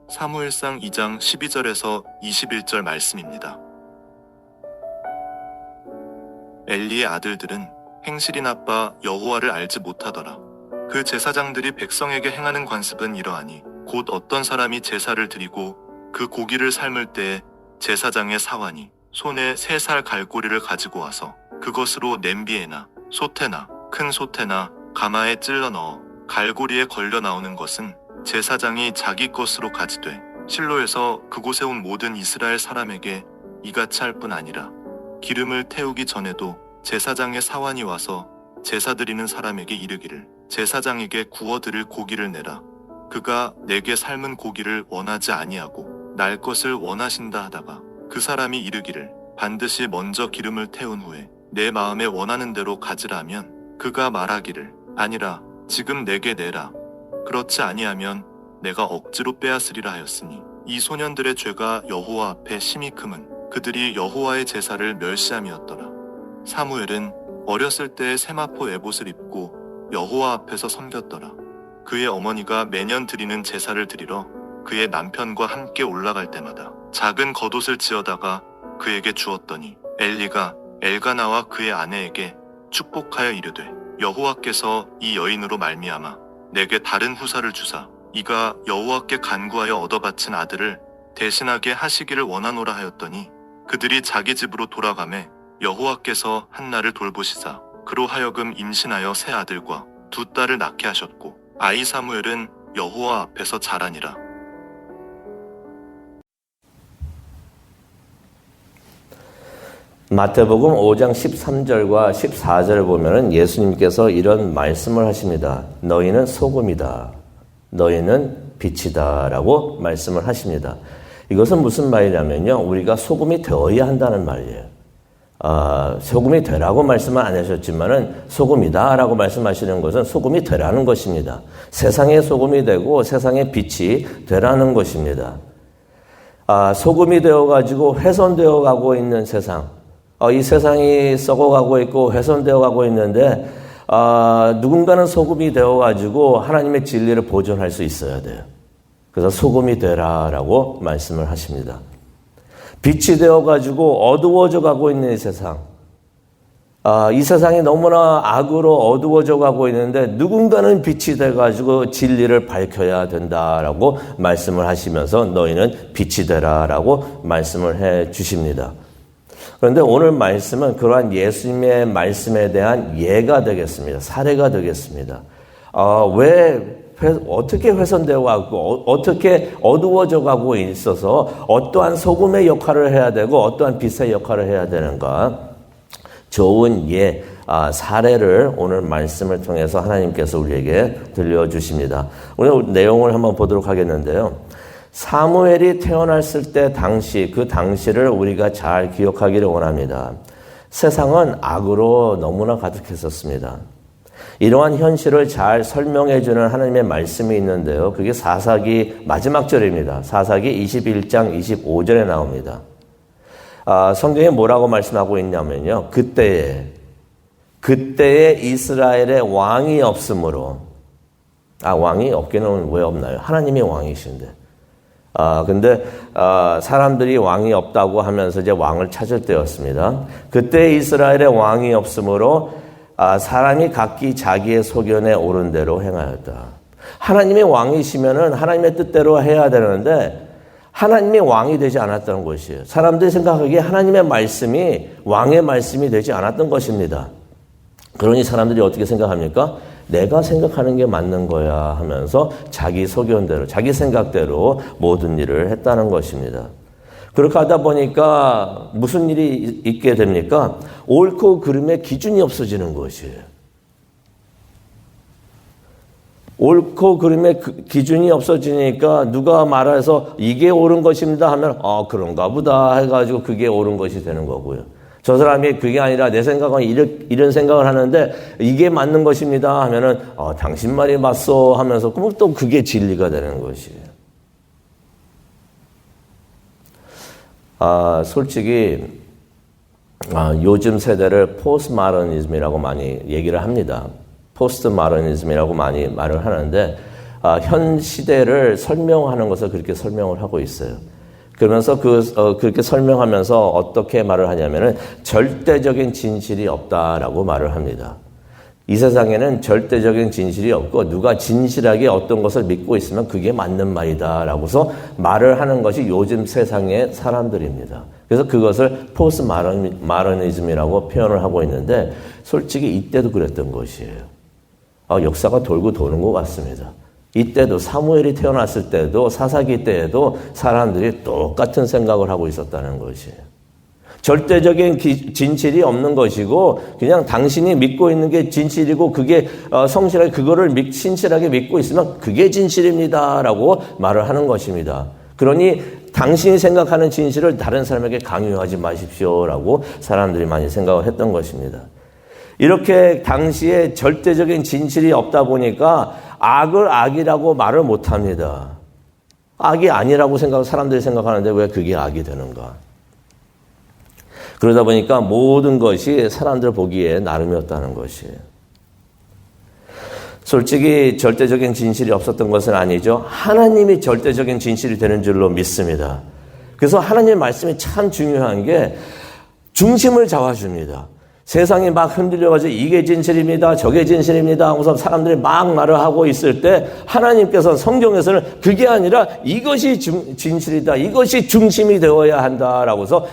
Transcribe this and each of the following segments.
사무엘상 2장 12절에서 21절 말씀입니다. 엘리의 아들들은 행실이 나빠 여호와를 알지 못하더라. 그 제사장들이 백성에게 행하는 관습은 이러하니 곧 어떤 사람이 제사를 드리고 그 고기를 삶을 때에 제사장의 사환이 손에 3살 갈고리를 가지고 와서 그것으로 냄비에나 솥에나 큰 솥에나 가마에 찔러 넣어 갈고리에 걸려 나오는 것은 제사장이 자기 것으로 가지되 실로에서 그곳에 온 모든 이스라엘 사람에게 이같이 할 뿐 아니라 기름을 태우기 전에도 제사장의 사환이 와서 제사 드리는 사람에게 이르기를 제사장에게 구워 드릴 고기를 내라. 그가 내게 삶은 고기를 원하지 아니하고 날 것을 원하신다 하다가 그 사람이 이르기를 반드시 먼저 기름을 태운 후에 내 마음에 원하는 대로 가지라 하면 그가 말하기를 아니라 지금 내게 내라. 그렇지 아니하면 내가 억지로 빼앗으리라 하였으니 이 소년들의 죄가 여호와 앞에 심히 크면 그들이 여호와의 제사를 멸시함이었더라. 사무엘은 어렸을 때에 세마포 에봇을 입고 여호와 앞에서 섬겼더라. 그의 어머니가 매년 드리는 제사를 드리러 그의 남편과 함께 올라갈 때마다 작은 겉옷을 지어다가 그에게 주었더니 엘리가 엘가나와 그의 아내에게 축복하여 이르되 여호와께서 이 여인으로 말미암아 내게 다른 후사를 주사 이가 여호와께 간구하여 얻어 바친 아들을 대신하게 하시기를 원하노라 하였더니 그들이 자기 집으로 돌아가매 여호와께서 한나를 돌보시사 그로 하여금 임신하여 3 아들과 2 딸을 낳게 하셨고 아이 사무엘은 여호와 앞에서 자라니라. 마태복음 5장 13절과 14절을 보면은 예수님께서 이런 말씀을 하십니다. 너희는 소금이다. 너희는 빛이다. 라고 말씀을 하십니다. 이것은 무슨 말이냐면요. 우리가 소금이 되어야 한다는 말이에요. 소금이 되라고 말씀은 안 하셨지만은 소금이다 라고 말씀하시는 것은 소금이 되라는 것입니다. 세상의 소금이 되고 세상의 빛이 되라는 것입니다. 소금이 되어가지고 훼손되어 가고 있는 세상. 이 세상이 썩어가고 있고 훼손되어 가고 있는데 누군가는 소금이 되어가지고 하나님의 진리를 보존할 수 있어야 돼요. 그래서 소금이 되라라고 말씀을 하십니다. 빛이 되어가지고 어두워져 가고 있는 이 세상. 이 세상이 너무나 악으로 어두워져 가고 있는데 누군가는 빛이 돼가지고 진리를 밝혀야 된다라고 말씀을 하시면서 너희는 빛이 되라라고 말씀을 해 주십니다. 그런데 오늘 말씀은 그러한 예수님의 말씀에 대한 예가 되겠습니다. 사례가 되겠습니다. 어떻게 훼손되어 가고 어떻게 어두워져 가고 있어서 어떠한 소금의 역할을 해야 되고 어떠한 빛의 역할을 해야 되는가. 좋은 사례를 오늘 말씀을 통해서 하나님께서 우리에게 들려주십니다. 오늘 내용을 한번 보도록 하겠는데요. 사무엘이 태어났을 때 그 당시를 우리가 잘 기억하기를 원합니다. 세상은 악으로 너무나 가득했었습니다. 이러한 현실을 잘 설명해주는 하나님의 말씀이 있는데요. 그게 사사기 마지막 절입니다. 사사기 21장 25절에 나옵니다. 성경에 뭐라고 말씀하고 있냐면요. 그때에 이스라엘의 왕이 없으므로 왕이 없기는 왜 없나요? 하나님이 왕이신데. 근데 사람들이 왕이 없다고 하면서 이제 왕을 찾을 때였습니다. 그때 이스라엘의 왕이 없으므로 사람이 각기 자기의 소견에 옳은 대로 행하였다. 하나님이 왕이시면은 하나님의 뜻대로 해야 되는데 하나님이 왕이 되지 않았다는 것이에요. 사람들이 생각하기에 하나님의 말씀이 왕의 말씀이 되지 않았던 것입니다. 그러니 사람들이 어떻게 생각합니까? 내가 생각하는 게 맞는 거야 하면서 자기 소견대로, 자기 생각대로 모든 일을 했다는 것입니다. 그렇게 하다 보니까 무슨 일이 있게 됩니까? 옳고 그름의 기준이 없어지는 것이에요. 옳고 그름의 기준이 없어지니까 누가 말해서 이게 옳은 것입니다 하면 그런가 보다 해가지고 그게 옳은 것이 되는 거고요. 저 사람이 그게 아니라 내 생각은 이런 생각을 하는데 이게 맞는 것입니다 하면은 당신 말이 맞소 하면서 그럼 또 그게 진리가 되는 것이에요. 솔직히 요즘 세대를 포스트모더니즘이라고 많이 얘기를 합니다. 포스트모더니즘이라고 많이 말을 하는데 현 시대를 설명하는 것을 그렇게 설명을 하고 있어요. 그러면서 그렇게 설명하면서 어떻게 말을 하냐면은 절대적인 진실이 없다라고 말을 합니다. 이 세상에는 절대적인 진실이 없고 누가 진실하게 어떤 것을 믿고 있으면 그게 맞는 말이다라고서 말을 하는 것이 요즘 세상의 사람들입니다. 그래서 그것을 포스트 마더니즘이라고 표현을 하고 있는데 솔직히 이때도 그랬던 것이에요. 역사가 돌고 도는 것 같습니다. 이때도 사무엘이 태어났을 때도 사사기 때에도 사람들이 똑같은 생각을 하고 있었다는 것이에요. 절대적인 진실이 없는 것이고 그냥 당신이 믿고 있는 게 진실이고 그게 성실하게 그거를 신실하게 믿고 있으면 그게 진실입니다라고 말을 하는 것입니다. 그러니 당신이 생각하는 진실을 다른 사람에게 강요하지 마십시오라고 사람들이 많이 생각을 했던 것입니다. 이렇게 당시에 절대적인 진실이 없다 보니까 악을 악이라고 말을 못합니다. 악이 아니라고 사람들이 생각하는데 왜 그게 악이 되는가? 그러다 보니까 모든 것이 사람들 보기에 나름이었다는 것이에요. 솔직히 절대적인 진실이 없었던 것은 아니죠. 하나님이 절대적인 진실이 되는 줄로 믿습니다. 그래서 하나님의 말씀이 참 중요한 게 중심을 잡아줍니다. 세상이 막 흔들려가지고 이게 진실입니다. 저게 진실입니다. 하고서 사람들이 막 말을 하고 있을 때 하나님께서 성경에서는 그게 아니라 이것이 진실이다. 이것이 중심이 되어야 한다라고서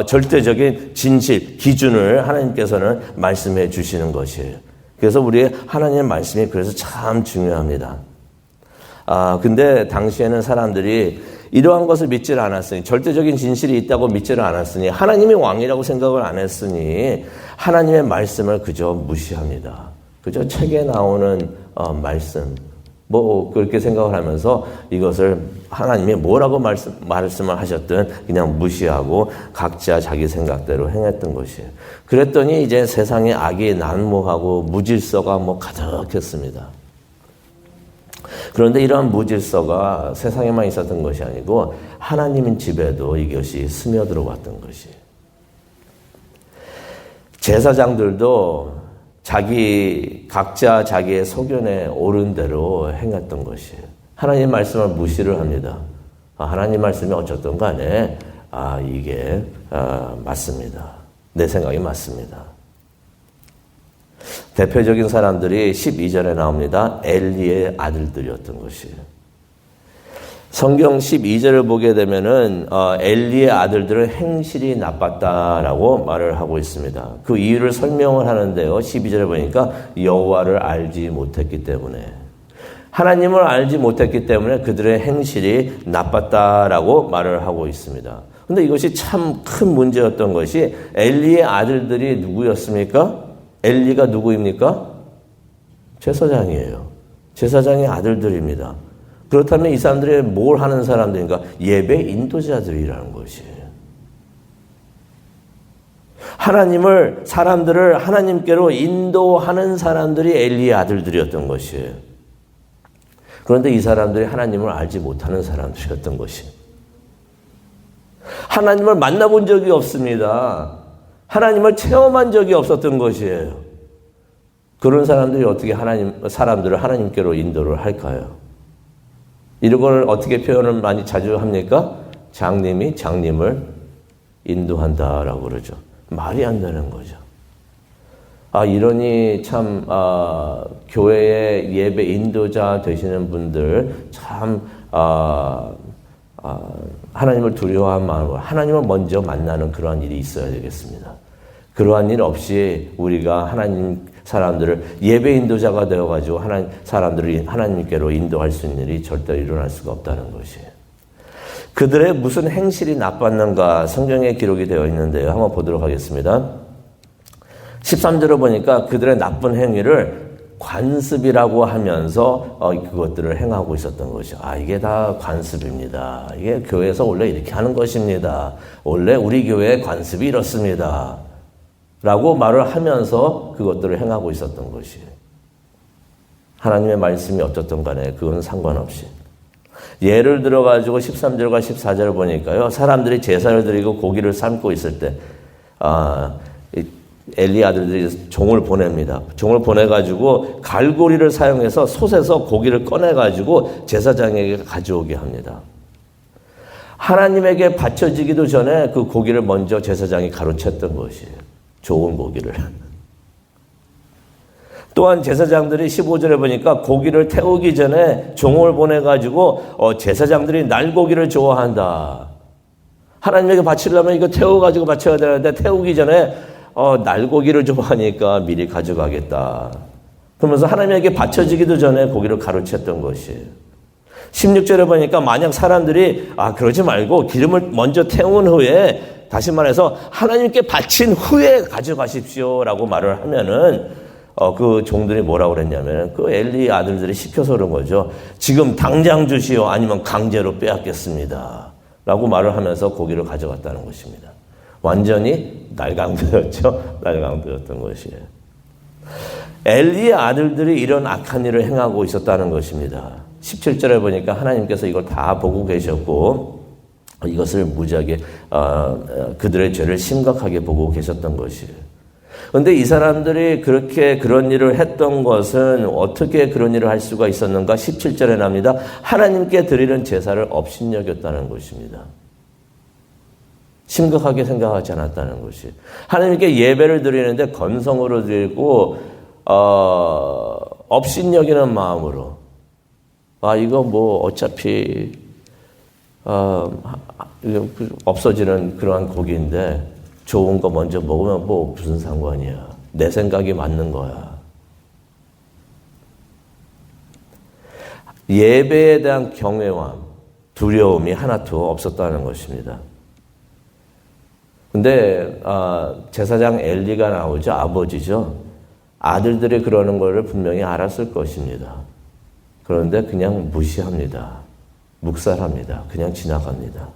절대적인 진실, 기준을 하나님께서는 말씀해 주시는 것이에요. 그래서 우리의 하나님의 말씀이 그래서 참 중요합니다. 근데 당시에는 사람들이 이러한 것을 믿지를 않았으니 절대적인 진실이 있다고 믿지를 않았으니 하나님이 왕이라고 생각을 안 했으니 하나님의 말씀을 그저 무시합니다. 그저 책에 나오는 말씀 그렇게 생각을 하면서 이것을 하나님이 뭐라고 말씀을 하셨든 그냥 무시하고 각자 자기 생각대로 행했던 것이에요. 그랬더니 이제 세상에 악이 난무하고 무질서가 가득했습니다. 그런데 이러한 무질서가 세상에만 있었던 것이 아니고 하나님 집에도 이것이 스며들어왔던 것이에요. 제사장들도 각자 자기의 소견에 옳은 대로 행했던 것이에요. 하나님 말씀을 무시를 합니다. 하나님 말씀이 어쨌든 간에 이게 맞습니다. 내 생각이 맞습니다. 대표적인 사람들이 12절에 나옵니다. 엘리의 아들들이었던 것이에요. 성경 12절을 보게 되면은 엘리의 아들들은 행실이 나빴다라고 말을 하고 있습니다. 그 이유를 설명을 하는데요. 12절에 보니까 여호와를 알지 못했기 때문에 하나님을 알지 못했기 때문에 그들의 행실이 나빴다라고 말을 하고 있습니다. 그런데 이것이 참 큰 문제였던 것이 엘리의 아들들이 누구였습니까? 엘리가 누구입니까? 제사장이에요. 제사장의 아들들입니다. 그렇다면 이 사람들이 뭘 하는 사람들인가? 예배 인도자들이라는 것이에요. 사람들을 하나님께로 인도하는 사람들이 엘리의 아들들이었던 것이에요. 그런데 이 사람들이 하나님을 알지 못하는 사람들이었던 것이에요. 하나님을 만나본 적이 없습니다. 하나님을 체험한 적이 없었던 것이에요. 그런 사람들이 어떻게 사람들을 하나님께로 인도를 할까요? 이런 걸 어떻게 표현을 자주 합니까? 장님이 장님을 인도한다라고 그러죠. 말이 안 되는 거죠. 이러니 참 교회의 예배 인도자 되시는 분들 참 하나님을 두려워한 마음으로 하나님을 먼저 만나는 그러한 일이 있어야 되겠습니다. 그러한 일 없이 우리가 하나님 사람들을 예배 인도자가 되어가지고 사람들을 하나님께로 인도할 수 있는 일이 절대 일어날 수가 없다는 것이에요. 그들의 무슨 행실이 나빴는가 성경에 기록이 되어 있는데요. 한번 보도록 하겠습니다. 13절을 보니까 그들의 나쁜 행위를 관습이라고 하면서 그것들을 행하고 있었던 것이죠. 이게 다 관습입니다. 이게 교회에서 원래 이렇게 하는 것입니다. 원래 우리 교회의 관습이 이렇습니다. 라고 말을 하면서 그것들을 행하고 있었던 것이에요. 하나님의 말씀이 어떻든 간에 그건 상관없이. 예를 들어가지고 13절과 14절을 보니까요. 사람들이 제사를 드리고 고기를 삶고 있을 때 엘리 아들들이 종을 보냅니다. 종을 보내가지고 갈고리를 사용해서 솥에서 고기를 꺼내가지고 제사장에게 가져오게 합니다. 하나님에게 바쳐지기도 전에 그 고기를 먼저 제사장이 가로챘던 것이에요. 좋은 고기를. 또한 제사장들이 15절에 보니까 고기를 태우기 전에 종을 보내가지고 제사장들이 날고기를 좋아한다. 하나님에게 바치려면 이거 태워가지고 바쳐야 되는데 태우기 전에 날고기를 좋아하니까 미리 가져가겠다. 그러면서 하나님에게 바쳐지기도 전에 고기를 가로챘던 것이에요. 16절에 보니까 만약 사람들이 그러지 말고 기름을 먼저 태운 후에 다시 말해서 하나님께 바친 후에 가져가십시오라고 말을 하면은 그 종들이 뭐라고 그랬냐면 그 엘리 아들들이 시켜서 그런 거죠. 지금 당장 주시오 아니면 강제로 빼앗겠습니다. 라고 말을 하면서 고기를 가져갔다는 것입니다. 완전히 날강도였죠. 날강도였던 것이에요. 엘리의 아들들이 이런 악한 일을 행하고 있었다는 것입니다. 17절에 보니까 하나님께서 이걸 다 보고 계셨고 이것을 무지하게 그들의 죄를 심각하게 보고 계셨던 것이에요. 그런데 이 사람들이 그렇게 그런 일을 했던 것은 어떻게 그런 일을 할 수가 있었는가? 17절에 납니다. 하나님께 드리는 제사를 업신여겼다는 것입니다. 심각하게 생각하지 않았다는 것이. 하나님께 예배를 드리는데 건성으로 드리고 업신여기는 마음으로 이거 뭐 어차피 없어지는 그러한 고기인데 좋은 거 먼저 먹으면 뭐 무슨 상관이야. 내 생각이 맞는 거야. 예배에 대한 경외함, 두려움이 하나도 없었다는 것입니다. 근데 제사장 엘리가 나오죠. 아버지죠. 아들들이 그러는 거를 분명히 알았을 것입니다. 그런데 그냥 무시합니다. 묵살합니다. 그냥 지나갑니다.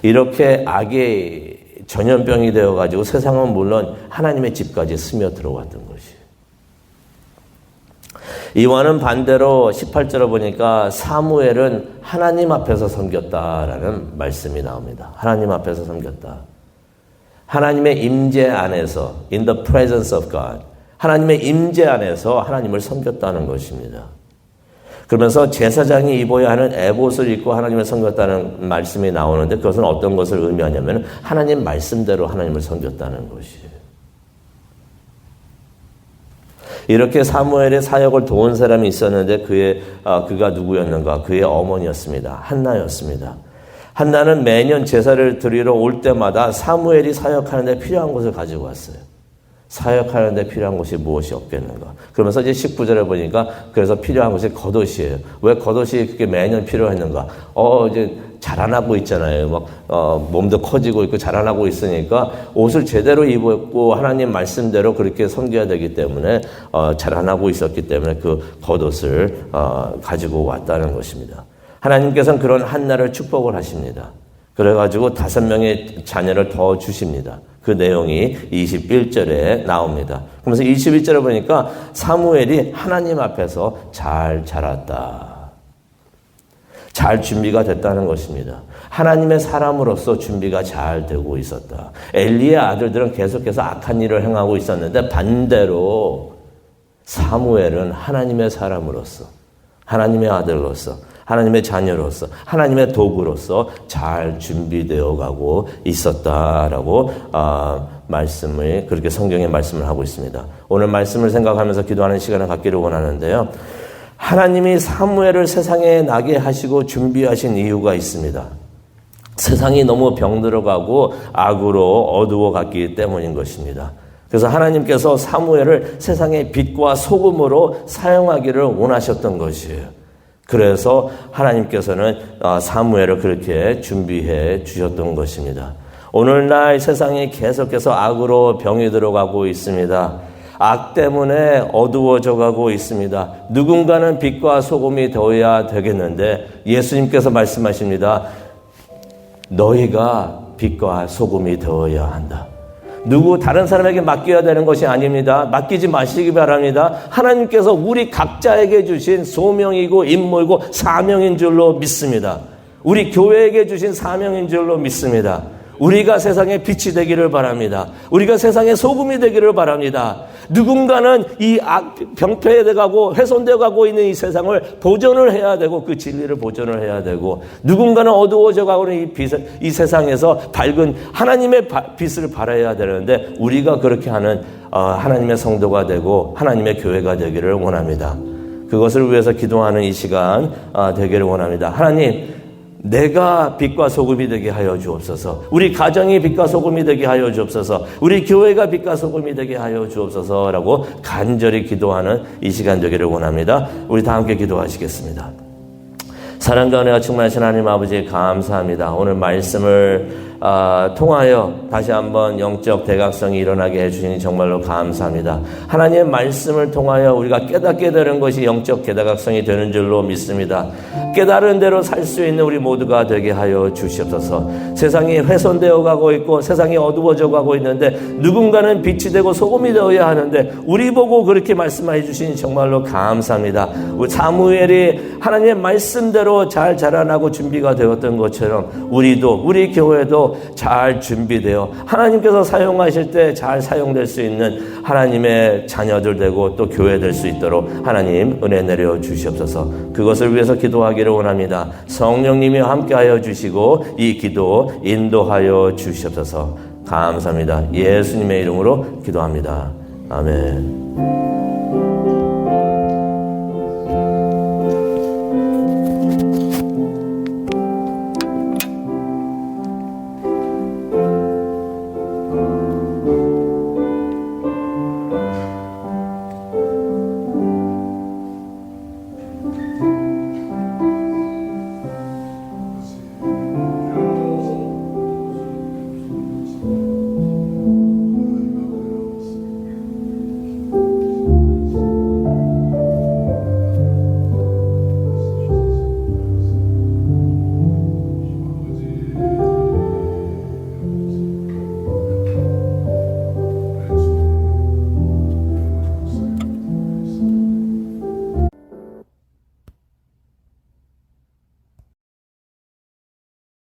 이렇게 악의 전염병이 되어가지고 세상은 물론 하나님의 집까지 스며들어왔던 것이에요. 이와는 반대로 18절에 보니까 사무엘은 하나님 앞에서 섬겼다라는 말씀이 나옵니다. 하나님 앞에서 섬겼다. 하나님의 임재 안에서 in the presence of God 하나님의 임재 안에서 하나님을 섬겼다는 것입니다. 그러면서 제사장이 입어야 하는 에봇을 입고 하나님을 섬겼다는 말씀이 나오는데 그것은 어떤 것을 의미하냐면 하나님 말씀대로 하나님을 섬겼다는 것이에요. 이렇게 사무엘의 사역을 도운 사람이 있었는데 그가 누구였는가? 그의 어머니였습니다. 한나였습니다. 한나는 매년 제사를 드리러 올 때마다 사무엘이 사역하는 데 필요한 것을 가지고 왔어요. 사역하는 데 필요한 것이 무엇이 없겠는가. 그러면서 이제 19절에 보니까 그래서 필요한 것이 겉옷이에요. 왜 겉옷이 그렇게 매년 필요했는가. 이제 자라나고 있잖아요. 몸도 커지고 있고 자라나고 있으니까 옷을 제대로 입었고 하나님 말씀대로 그렇게 섬겨야 되기 때문에 자라나고 있었기 때문에 그 겉옷을 가지고 왔다는 것입니다. 하나님께서는 그런 한나를 축복을 하십니다. 그래가지고 5명의 자녀를 더 주십니다. 그 내용이 21절에 나옵니다. 그러면서 21절에 보니까 사무엘이 하나님 앞에서 잘 자랐다. 잘 준비가 됐다는 것입니다. 하나님의 사람으로서 준비가 잘 되고 있었다. 엘리의 아들들은 계속해서 악한 일을 행하고 있었는데 반대로 사무엘은 하나님의 사람으로서 하나님의 아들로서 하나님의 자녀로서 하나님의 도구로서 잘 준비되어 가고 있었다라고 말씀을 그렇게 성경의 말씀을 하고 있습니다. 오늘 말씀을 생각하면서 기도하는 시간을 갖기를 원하는데요. 하나님이 사무엘을 세상에 나게 하시고 준비하신 이유가 있습니다. 세상이 너무 병들어가고 악으로 어두워갔기 때문인 것입니다. 그래서 하나님께서 사무엘을 세상의 빛과 소금으로 사용하기를 원하셨던 것이에요. 그래서 하나님께서는 사무엘을 그렇게 준비해 주셨던 것입니다. 오늘날 세상이 계속해서 악으로 병이 들어가고 있습니다. 악 때문에 어두워져 가고 있습니다. 누군가는 빛과 소금이 되어야 되겠는데 예수님께서 말씀하십니다. 너희가 빛과 소금이 되어야 한다. 다른 사람에게 맡겨야 되는 것이 아닙니다. 맡기지 마시기 바랍니다. 하나님께서 우리 각자에게 주신 소명이고 임무이고 사명인 줄로 믿습니다. 우리 교회에게 주신 사명인 줄로 믿습니다. 우리가 세상의 빛이 되기를 바랍니다. 우리가 세상의 소금이 되기를 바랍니다. 누군가는 이 병폐되어 가고 훼손되어 가고 있는 이 세상을 보존을 해야 되고 그 진리를 보존을 해야 되고, 누군가는 어두워져 가고 있는 이 세상에서 밝은 하나님의 빛을 발해야 되는데, 우리가 그렇게 하는 하나님의 성도가 되고 하나님의 교회가 되기를 원합니다. 그것을 위해서 기도하는 이 시간 되기를 원합니다. 하나님, 내가 빛과 소금이 되게 하여 주옵소서. 우리 가정이 빛과 소금이 되게 하여 주옵소서. 우리 교회가 빛과 소금이 되게 하여 주옵소서라고 간절히 기도하는 이 시간 되기를 원합니다. 우리 다 함께 기도하시겠습니다. 사랑과 은혜가 충만하신 하나님 아버지, 감사합니다. 오늘 말씀을 통하여 다시 한번 영적 대각성이 일어나게 해주시니 정말로 감사합니다. 하나님의 말씀을 통하여 우리가 깨닫게 되는 것이 영적 대각성이 되는 줄로 믿습니다. 깨달은 대로 살 수 있는 우리 모두가 되게 하여 주시옵소서. 세상이 훼손되어 가고 있고 세상이 어두워져 가고 있는데, 누군가는 빛이 되고 소금이 되어야 하는데 우리 보고 그렇게 말씀해 주시니 정말로 감사합니다. 우리 사무엘이 하나님의 말씀대로 잘 자라나고 준비가 되었던 것처럼 우리도, 우리 교회도 잘 준비되어 하나님께서 사용하실 때 잘 사용될 수 있는 하나님의 자녀들 되고 또 교회 될 수 있도록 하나님 은혜 내려 주시옵소서. 그것을 위해서 기도하기를 원합니다. 성령님이 함께하여 주시고 이 기도 인도하여 주시옵소서. 감사합니다. 예수님의 이름으로 기도합니다. 아멘.